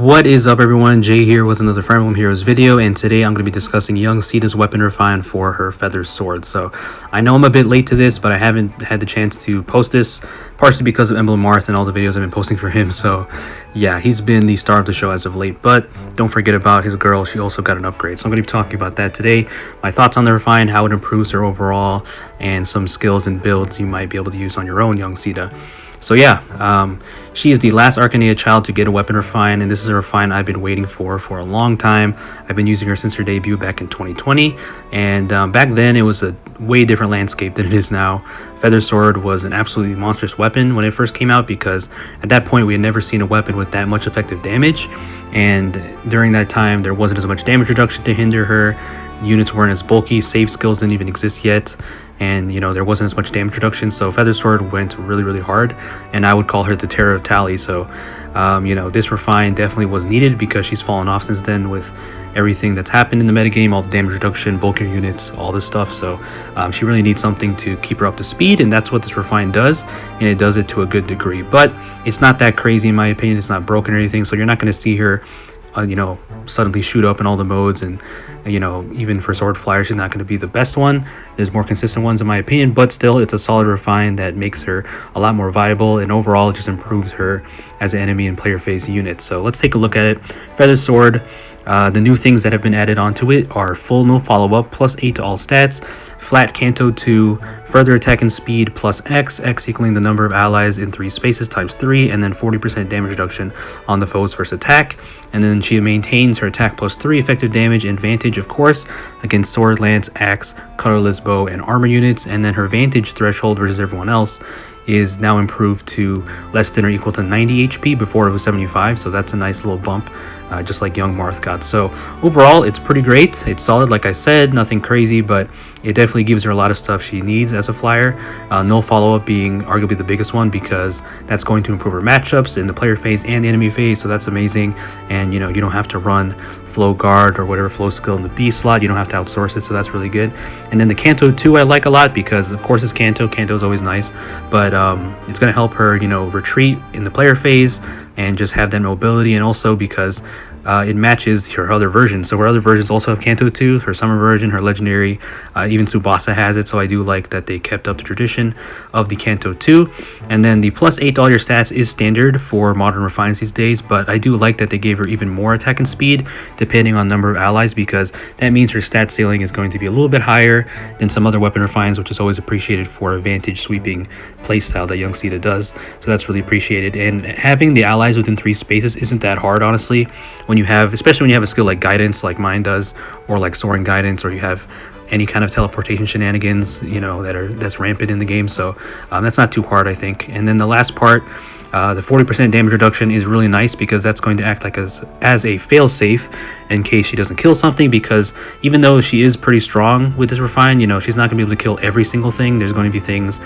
What is up, everyone? Jay here with another Fire Emblem Heroes video, and today I'm going to be discussing young Caeda's weapon refine for her feather sword. So I know I'm a bit late to this, but I haven't had the chance to post this, partially because of Emblem Marth and all the videos I've been posting for him. So yeah, he's been the star of the show as of late, but don't forget about his girl. She also got an upgrade, so I'm going to be talking about that today. My thoughts on the refine, how it improves her overall, and some skills and builds you might be able to use on your own young Caeda. So yeah, she is the last Arcanea child to get a weapon refine, and this is a refine I've been waiting for a long time. I've been using her since her debut back in 2020, and back then it was a way different landscape than it is now. Feather Sword was an absolutely monstrous weapon when it first came out, because at that point we had never seen a weapon with that much effective damage, and during that time there wasn't as much damage reduction to hinder her. Units weren't as bulky, save skills didn't even exist yet, and there wasn't as much damage reduction, so Feather Sword went really hard, and I would call her the terror of Talys. So this refine definitely was needed, because she's fallen off since then with everything that's happened in the metagame, all the damage reduction, bulkier units, all this stuff. So she really needs something to keep her up to speed, and that's what this refine does, and it does it to a good degree. But it's not that crazy in my opinion. It's not broken or anything, so you're not going to see her suddenly shoot up in all the modes, and even for sword flyer she's not going to be the best one. There's more consistent ones in my opinion, but still it's a solid refine that makes her a lot more viable, and overall it just improves her as an enemy and player phase unit. So let's take a look at it. Feather Sword, the new things that have been added onto it are full no follow-up, +8 to all stats, flat Canto 2, further attack and speed +X, X equaling the number of allies in 3 spaces times 3, and then 40% damage reduction on the foe's first attack. And then she maintains her attack +3 effective damage and vantage, of course, against sword, lance, axe, colorless bow, and armor units. And then her vantage threshold versus everyone else is now improved to less than or equal to 90 HP. Before it was 75, so that's a nice little bump, just like young Marth got. So overall it's pretty great. It's solid, like I said, nothing crazy, but it definitely gives her a lot of stuff she needs as a flyer. No follow-up being arguably the biggest one, because that's going to improve her matchups in the player phase and the enemy phase, so that's amazing. And you don't have to run flow guard or whatever flow skill in the B slot. You don't have to outsource it, so that's really good. And then the Canto 2 I like a lot, because of course it's Canto is always nice, but it's going to help her retreat in the player phase and just have that mobility, and also because it matches her other versions. So her other versions also have Canto 2, her summer version, her legendary, even Tsubasa has it, so I do like that they kept up the tradition of the Canto 2. And then the +8 to all your stats is standard for modern refines these days, but I do like that they gave her even more attack and speed depending on number of allies, because that means her stat ceiling is going to be a little bit higher than some other weapon refines, which is always appreciated for a vantage sweeping playstyle that young Caeda does. So that's really appreciated, and having the allies within 3 spaces isn't that hard, honestly, especially when you have a skill like guidance, like mine does, or like soaring guidance, or you have any kind of teleportation shenanigans that's rampant in the game. So that's not too hard, I think. And then the last part, the 40% damage reduction is really nice, because that's going to act like as a fail-safe in case she doesn't kill something, because even though she is pretty strong with this refine, she's not going to be able to kill every single thing. There's going to be things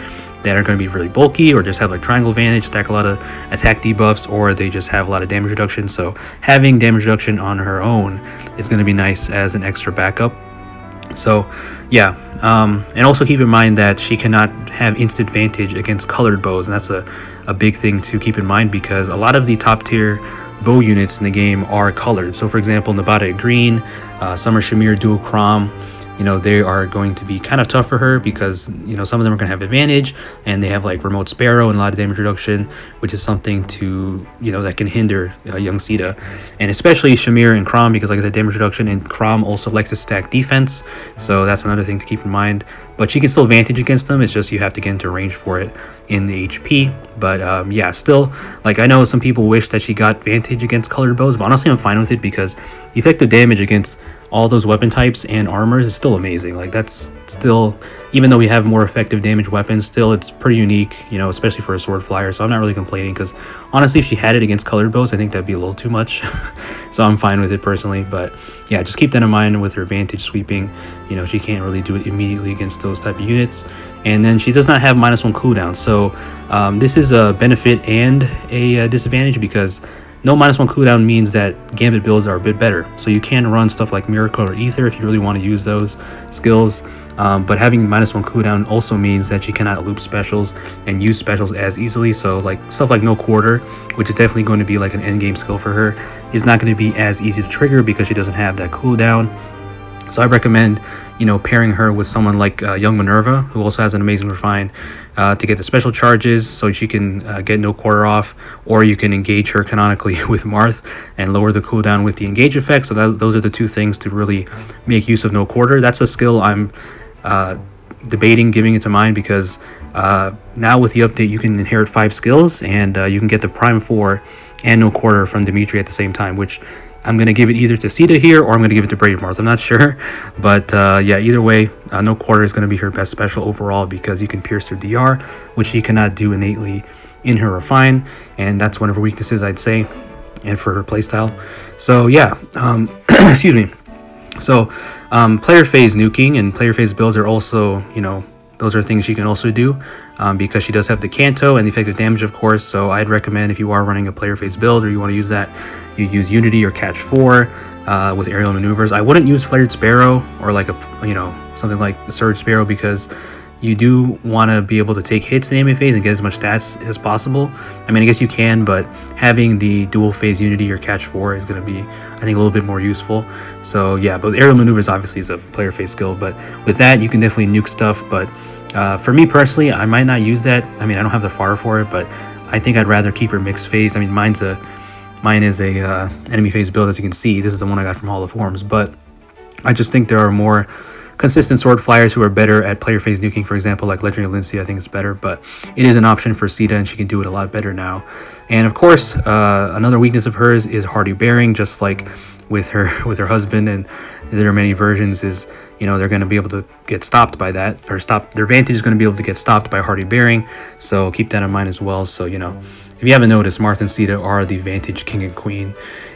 that are going to be really bulky, or just have like triangle advantage, stack a lot of attack debuffs, or they just have a lot of damage reduction. So having damage reduction on her own is going to be nice as an extra backup. So yeah, and also keep in mind that she cannot have instant vantage against colored bows, and that's a big thing to keep in mind, because a lot of the top tier bow units in the game are colored. So for example, Nabata green, Summer Shamir dual chrom, they are going to be kind of tough for her, because some of them are going to have advantage, and they have like remote sparrow and a lot of damage reduction, which is something to that can hinder young Caeda. And especially Shamir and Chrom, because like I said, damage reduction, and Chrom also likes to stack defense, so that's another thing to keep in mind. But she can still vantage against them, it's just you have to get into range for it in the HP. But yeah, still, like, I know some people wish that she got vantage against colored bows, but honestly I'm fine with it, because the effective damage against all those weapon types and armors is still amazing. Like, that's still, even though we have more effective damage weapons, still it's pretty unique, especially for a sword flyer. So I'm not really complaining, because honestly if she had it against colored bows, I think that'd be a little too much. So I'm fine with it personally. But yeah, just keep that in mind with her vantage sweeping. She can't really do it immediately against those type of units, and then she does not have -1 cooldown. So this is a benefit and a disadvantage, because no -1 cooldown means that Gambit builds are a bit better. So you can run stuff like Miracle or Ether if you really want to use those skills. But having -1 cooldown also means that she cannot loop specials and use specials as easily. So like stuff like No Quarter, which is definitely going to be like an endgame skill for her, is not going to be as easy to trigger because she doesn't have that cooldown. So I recommend, you know, pairing her with someone like Young Minerva, who also has an amazing refine, to get the special charges so she can get No Quarter off, or you can engage her canonically with Marth and lower the cooldown with the engage effect. So those are the two things to really make use of No Quarter. That's a skill I'm debating giving it to mine, because now with the update you can inherit 5 skills, and you can get the Prime 4 and No Quarter from Dimitri at the same time, which I'm going to give it either to Caeda here, or I'm going to give it to Brave Marth. I'm not sure. But yeah, either way, No Quarter is going to be her best special overall, because you can pierce her DR, which she cannot do innately in her refine. And that's one of her weaknesses, I'd say, and for her playstyle. So yeah, excuse me. So player phase nuking and player phase builds are also, you know, those are things she can also do, because she does have the Canto and the effective damage, of course. So I'd recommend, if you are running a player phase build or you want to use that, you use Unity or Catch 4 with aerial maneuvers. I wouldn't use Flared Sparrow or like a, you know, something like the Surge Sparrow, because you do want to be able to take hits in anime phase and get as much stats as possible. I mean, I guess you can, but having the dual phase Unity or Catch 4 is going to be, I think, a little bit more useful. So yeah, but aerial maneuvers obviously is a player phase skill, but with that you can definitely nuke stuff. But for me personally, I might not use that. I mean, I don't have the fire for it, but I think I'd rather keep her mixed phase. I mean, mine is a enemy phase build, as you can see. This is the one I got from Hall of Forms, but I just think there are more consistent sword flyers who are better at player phase nuking. For example, like Legendary Lindsay, I think it's better, but it is an option for Caeda, and she can do it a lot better now. And of course, another weakness of hers is hardy bearing, just like with her husband, and there are many versions, is, you know, they're going to be able to get stopped by that, or their Vantage is going to be able to get stopped by hardy bearing. So keep that in mind as well. So, you know, if you haven't noticed, Marth and Caeda are the Vantage king and queen.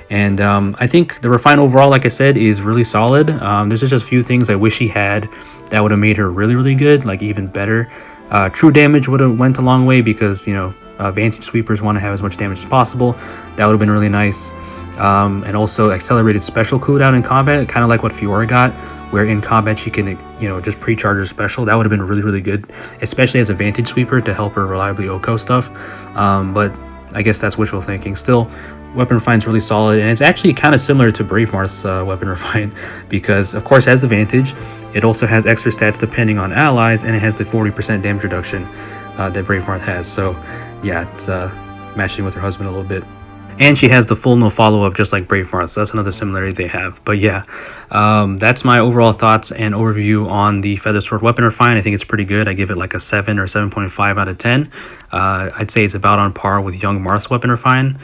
And I think the refine overall, like I said, is really solid. There's just a few things I wish he had that would have made her really, really good, like even better. True damage would have went a long way, because, you know, Vantage sweepers want to have as much damage as possible. That would have been really nice. And also accelerated special cooldown in combat, kind of like what Fiora got, where in combat she can, you know, just pre-charge her special. That would have been really, really good, especially as a Vantage sweeper to help her reliably OHKO stuff. But I guess that's wishful thinking. Still, weapon refine's really solid, and it's actually kind of similar to Brave Marth's weapon refine, because of course it has the Vantage. It also has extra stats depending on allies, and it has the 40% damage reduction that Brave Marth has. So yeah, it's matching with her husband a little bit. And she has the full no follow-up, just like Brave Marth. So that's another similarity they have. But yeah, that's my overall thoughts and overview on the Feather Sword weapon refine. I think it's pretty good. I give it like a 7 or 7.5 out of 10. I'd say it's about on par with Young Marth's weapon refine.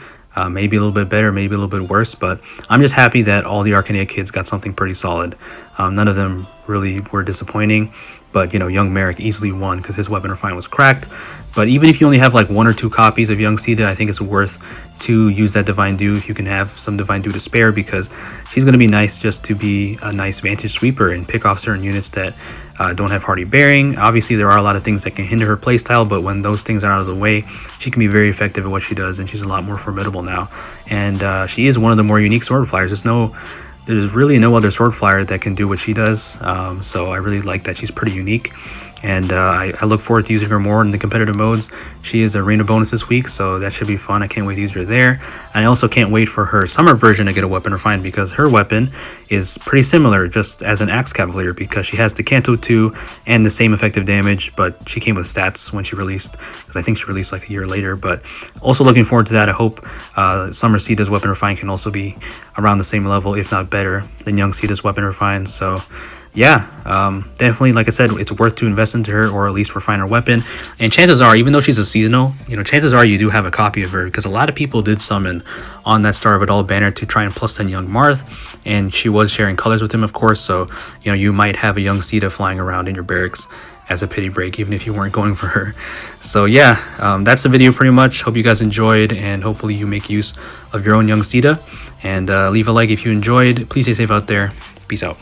Maybe a little bit better, maybe a little bit worse, but I'm just happy that all the Arcania kids got something pretty solid. None of them really were disappointing, but, you know, Young Merrick easily won because his weapon refine was cracked. But even if you only have like 1 or 2 copies of Young Caeda, I think it's worth to use that Divine Dew if you can have some Divine Dew to spare, because she's going to be nice just to be a nice Vantage sweeper and pick off certain units that don't have hardy bearing. Obviously there are a lot of things that can hinder her playstyle, but when those things are out of the way, she can be very effective at what she does, and she's a lot more formidable now. And she is one of the more unique sword flyers. There's really no other sword flyer that can do what she does. So I really like that she's pretty unique. And I look forward to using her more in the competitive modes. She is arena bonus this week, so that should be fun. I can't wait to use her there. And I also can't wait for her summer version to get a weapon refined, because her weapon is pretty similar just as an Axe Cavalier, because she has the Canto 2 and the same effective damage, but she came with stats when she released, because I think she released like a year later. But also looking forward to that. I hope Summer Caeda's weapon refine can also be around the same level, if not better, than Young Caeda's weapon refine. So yeah, definitely, like I said, it's worth to invest into her, or at least refine her weapon. And chances are, even though she's a seasonal, you know, chances are you do have a copy of her, because a lot of people did summon on that Star of It All banner to try and plus 10 Young Marth, and she was sharing colors with him, of course. So, you know, you might have a Young Caeda flying around in your barracks as a pity break, even if you weren't going for her. So yeah, that's the video pretty much. Hope you guys enjoyed, and hopefully you make use of your own Young Caeda. And leave a like if you enjoyed. Please stay safe out there. Peace out.